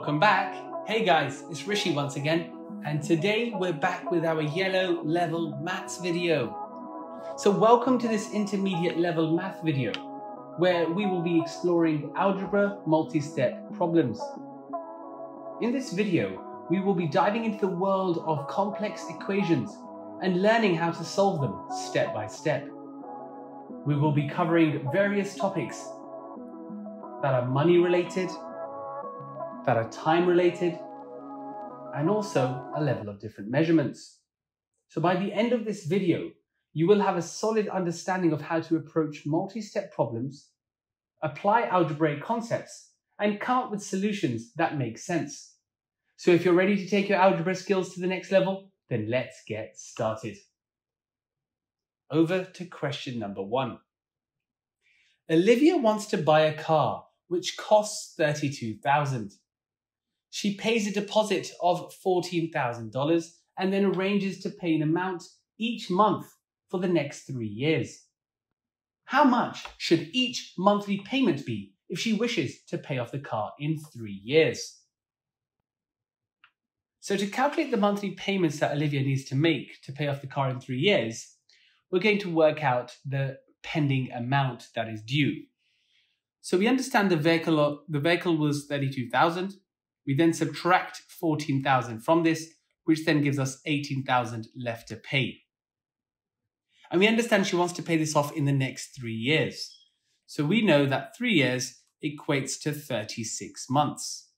Welcome back. Hey guys, it's Rishi once again, and today we're back with our yellow level maths video. So welcome to this intermediate level math video, where we will be exploring algebra multi-step problems. In this video, we will be diving into the world of complex equations and learning how to solve them step by step. We will be covering various topics that are money related, that are time related, and also a level of different measurements. So by the end of this video, you will have a solid understanding of how to approach multi-step problems, apply algebraic concepts, and come up with solutions that make sense. So if you're ready to take your algebra skills to the next level, then let's get started. Over to question number 1. Olivia wants to buy a car which costs $32,000. She pays a deposit of $14,000 and then arranges to pay an amount each month for the next 3 years. How much should each monthly payment be if she wishes to pay off the car in 3 years? So to calculate the monthly payments that Olivia needs to make to pay off the car in 3 years, we're going to work out the pending amount that is due. So we understand the vehicle was $32,000. We then subtract $14,000 from this, which then gives us $18,000 left to pay. And we understand she wants to pay this off in the next 3 years. So we know that 3 years equates to 36 months.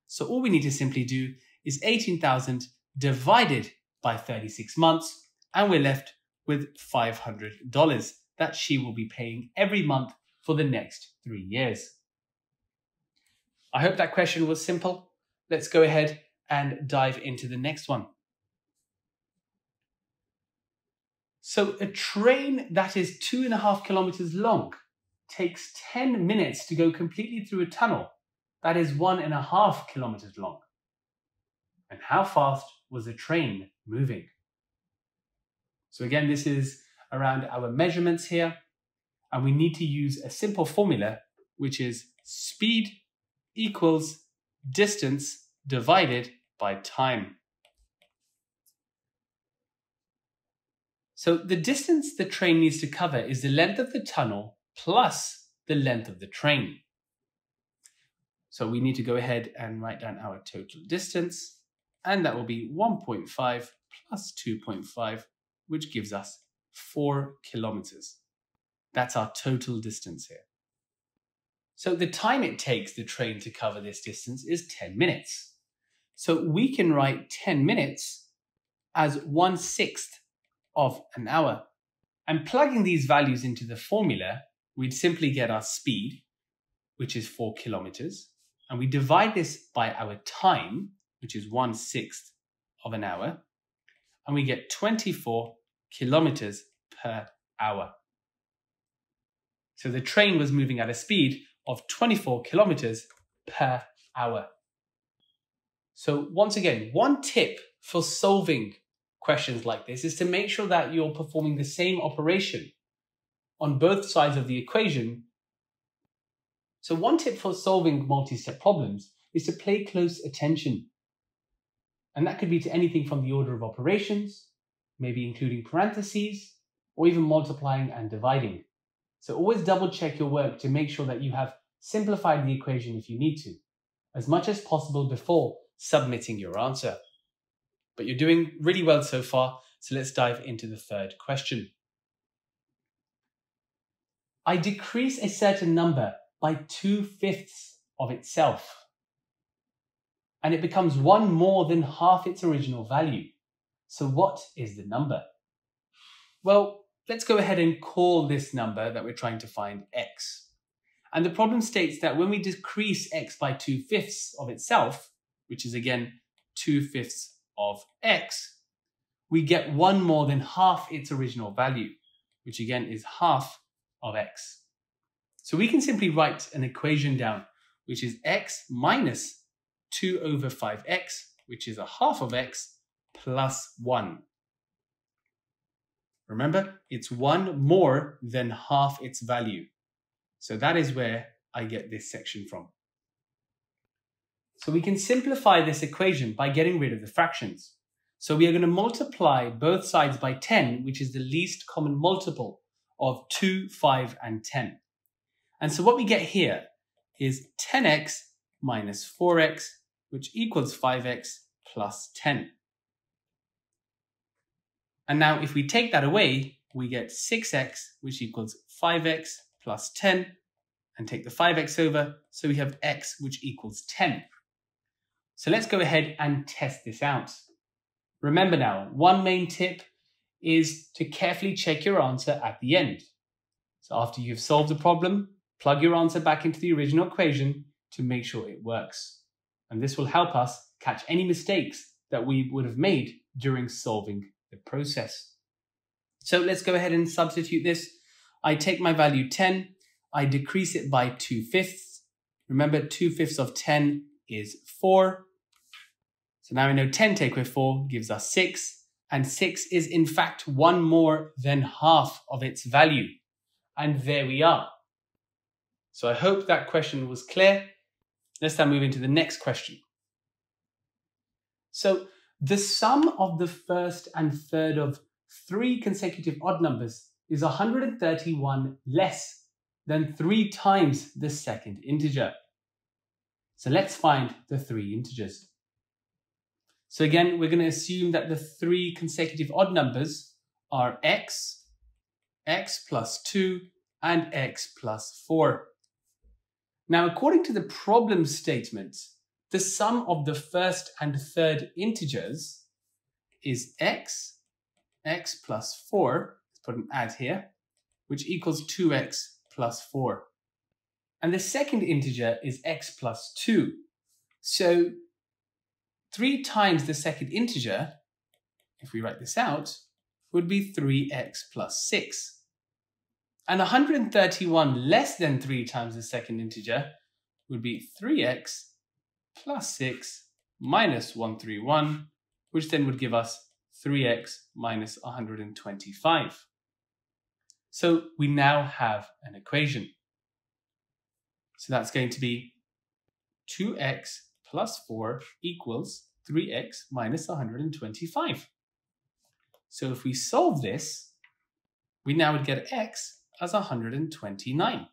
So all we need to simply do is 18,000 divided by 36 months, and we're left with $500 that she will be paying every month for the next 3 years. I hope that question was simple. Let's go ahead and dive into the next one. So a train that is 2.5 kilometers long takes 10 minutes to go completely through a tunnel that is 1.5 kilometers long. And how fast was the train moving? So again, this is around our measurements here, and we need to use a simple formula, which is speed equals distance divided by time. So the distance the train needs to cover is the length of the tunnel plus the length of the train. So we need to go ahead and write down our total distance, and that will be 1.5 plus 2.5, which gives us 4 kilometers. That's our total distance here. So the time it takes the train to cover this distance is 10 minutes. So we can write 10 minutes as 1/6 of an hour. And plugging these values into the formula, we'd simply get our speed, which is 4 kilometers. And we divide this by our time, which is 1/6 of an hour. And we get 24 kilometers per hour. So the train was moving at a speed of 24 kilometers per hour. So once again, one tip for solving questions like this is to make sure that you're performing the same operation on both sides of the equation. So one tip for solving multi-step problems is to pay close attention. And that could be to anything from the order of operations, maybe including parentheses, or even multiplying and dividing. So always double check your work to make sure that you have simplified the equation if you need to, as much as possible before submitting your answer. But you're doing really well so far, so let's dive into the third question. I decrease a certain number by 2/5 of itself, and it becomes 1 more than half its original value. So what is the number? Well, let's go ahead and call this number that we're trying to find x. And the problem states that when we decrease x by 2/5 of itself, which is again 2/5 of x, we get 1 more than half its original value, which again is half of x. So we can simply write an equation down, which is x minus 2/5x, which is a half of x, plus 1. Remember, it's 1 more than half its value. So that is where I get this section from. So we can simplify this equation by getting rid of the fractions. So we are going to multiply both sides by 10, which is the least common multiple of 2, 5, and 10. And so what we get here is 10x minus 4x, which equals 5x plus 10. And now if we take that away, we get 6x, which equals 5x plus 10, and take the 5x over, so we have x, which equals 10. So let's go ahead and test this out. Remember now, one main tip is to carefully check your answer at the end. So after you've solved the problem, plug your answer back into the original equation to make sure it works. And this will help us catch any mistakes that we would have made during solving the process. So let's go ahead and substitute this. I take my value 10, I decrease it by 2/5. Remember, 2/5 of 10 is 4. So now we know 10 take away 4 gives us 6. And 6 is in fact one more than half of its value. And there we are. So I hope that question was clear. Let's now move into the next question. So the sum of the first and third of 3 consecutive odd numbers is 131 less than 3 times the second integer. So let's find the 3 integers. So again, we're going to assume that the 3 consecutive odd numbers are x, x plus 2, and x plus 4. Now, according to the problem statement, the sum of the first and third integers is x, x plus 4, let's put an add here, which equals 2x plus 4. And the second integer is x plus 2. So 3 times the second integer, if we write this out, would be 3x plus 6. And 131 less than 3 times the second integer would be 3x plus 6 minus 131, which then would give us 3x minus 125. So we now have an equation. So that's going to be 2x plus 4 equals 3x minus 125. So if we solve this, we now would get x as 129.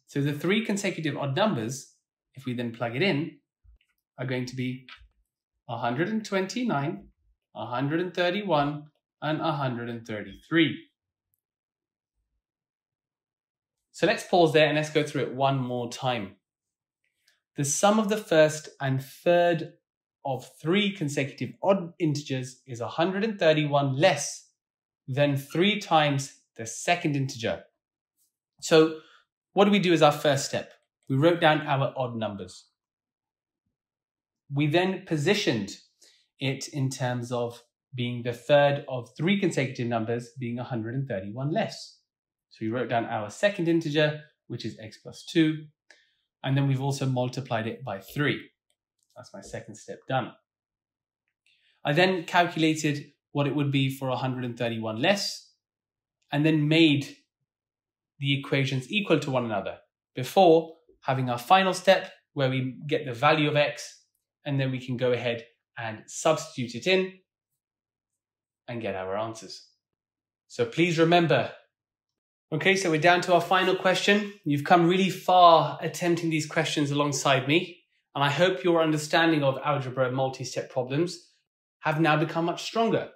So the 3 consecutive odd numbers, if we then plug it in, are going to be 129, 131, and 133. So let's pause there and let's go through it one more time. The sum of the first and third of 3 consecutive odd integers is 131 less than 3 times the second integer. So what do we do as our first step? We wrote down our odd numbers. We then positioned it in terms of being the third of 3 consecutive numbers being 131 less. So we wrote down our second integer, which is x plus 2, and then we've also multiplied it by 3. That's my second step done. I then calculated what it would be for 131 less, and then made the equations equal to one another before having our final step where we get the value of x, and then we can go ahead and substitute it in and get our answers. So please remember. Okay, so we're down to our final question. You've come really far attempting these questions alongside me, and I hope your understanding of algebra multi-step problems have now become much stronger.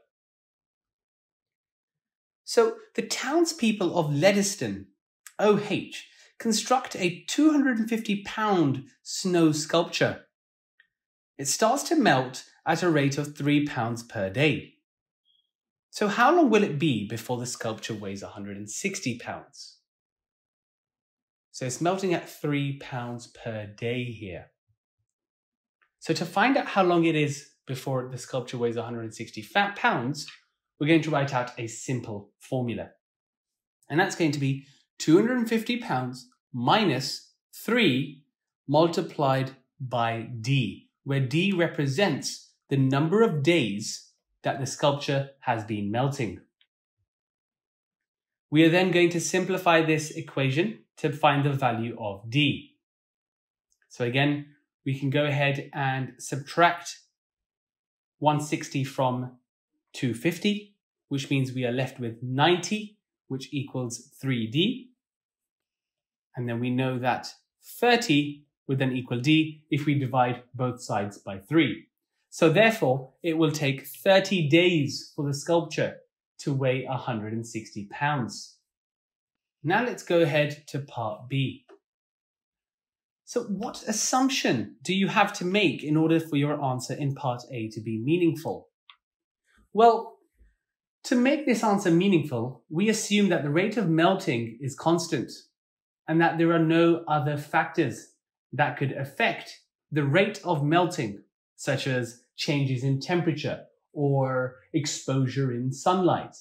So the townspeople of Leadeston, OH, construct a 250-pound snow sculpture. It starts to melt at a rate of 3 pounds per day. So how long will it be before the sculpture weighs 160 pounds? So it's melting at 3 pounds per day here. So to find out how long it is before the sculpture weighs 160 pounds, we're going to write out a simple formula. And that's going to be 250 pounds minus 3 multiplied by d, where d represents the number of days that the sculpture has been melting. We are then going to simplify this equation to find the value of d. So again, we can go ahead and subtract 160 from 250, which means we are left with 90, which equals 3D. And then we know that 30 would then equal D if we divide both sides by 3. So therefore, it will take 30 days for the sculpture to weigh 160 pounds. Now let's go ahead to part B. So what assumption do you have to make in order for your answer in part A to be meaningful? Well, to make this answer meaningful, we assume that the rate of melting is constant and that there are no other factors that could affect the rate of melting, such as changes in temperature or exposure in sunlight.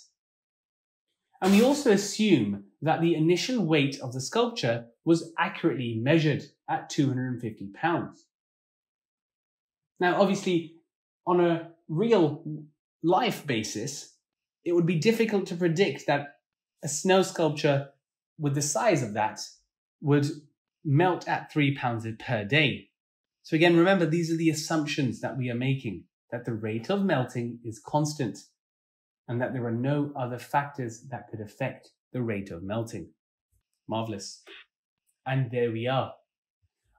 And we also assume that the initial weight of the sculpture was accurately measured at 250 pounds. Now, obviously, on a real life basis, it would be difficult to predict that a snow sculpture with the size of that would melt at 3 pounds per day. So again, remember, these are the assumptions that we are making, that the rate of melting is constant and that there are no other factors that could affect the rate of melting. Marvelous. And there we are.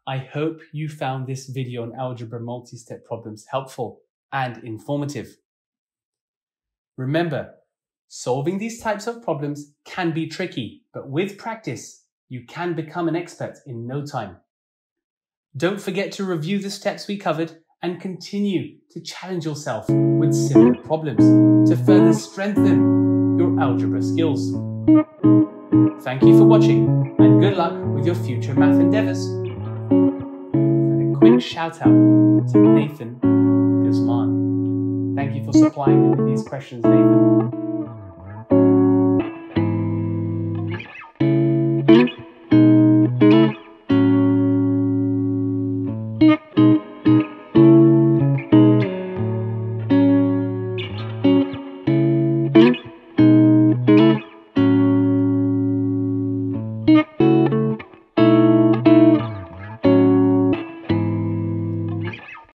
I hope you found this video on algebra multi-step problems helpful and informative. Remember, solving these types of problems can be tricky, but with practice, you can become an expert in no time. Don't forget to review the steps we covered and continue to challenge yourself with similar problems to further strengthen your algebra skills. Thank you for watching and good luck with your future math endeavors. And a quick shout out to Nathan Guzman. Thank you for supplying me with these questions, Nathan.